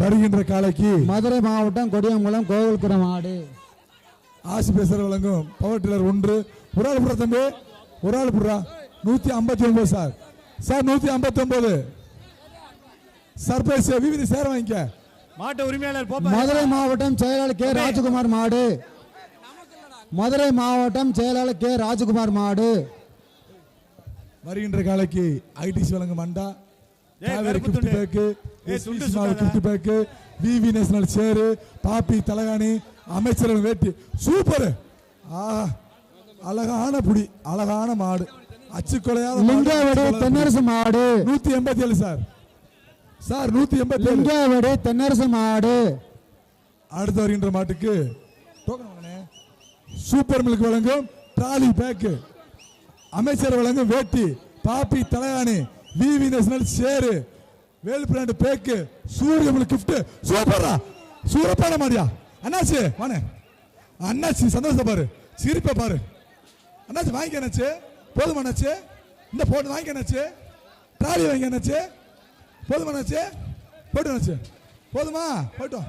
வருகின்ற காலைக்கு மதுரை மாவட்டம் கொடியங்குளம் கோவில்புரம் மாடு ஆசி பேசுற வழங்கும் பவர் டில்லர் 1 ஒரு ஆள் புறா தம்பி ஒரு ஆள் புறா 159 சார் சார் 159 சர்ப்ரைஸ் விவிதி சேர வாங்கிக்க மாட்டு உரிமையாளர் மதுரை மாவட்டம் செயலாளர் கே ராஜகுமார் மாடு மதுரை மாவட்டம் செயலாளர் கே ராஜகுமார் மாடு வருகின்ற காலைக்கு ஐடிசி வழங்கும் அண்டா கிஃப்ட் பேக்கு கிஃப்ட் பேக்கு விவி நேஷனல் சேரு பாப்பி தலகாணி அமைச்சர் வேட்டி சூப்பர் அழகான புடி அழகான மாடு அச்சுக்கொலையாத தென்னரசு மாடு 187 சார் சார் 187 தென்னரசு மாடு. அடுத்து வருகின்ற மாட்டுக்கு சூப்பர் மில்க் வழங்கும் டிராலி பேக்கு அமைச்சர் வழங்கும் வேட்டி பாப்பி தலகாணி விவி நேஷனல் சேரு வேல் பிராண்ட் பேக்கு சூரிய மில்க் கிஃப்ட் சூப்பரா சூப்பரான மாடியா அண்ணாச்சி வானே அண்ணாச்சி சந்தோஷம் பாரு சிரிப்பை பாரு அண்ணாச்சி வாங்கிக்க அண்ணாச்சி போதுமா அண்ணாச்சி இந்த போட்டு வாங்கிக்க அண்ணாச்சி டிராலி வாங்கிக்க அண்ணாச்சி போதுமா அண்ணாச்சி போட்டு அண்ணாச்சி போதுமா போயிட்டோம்.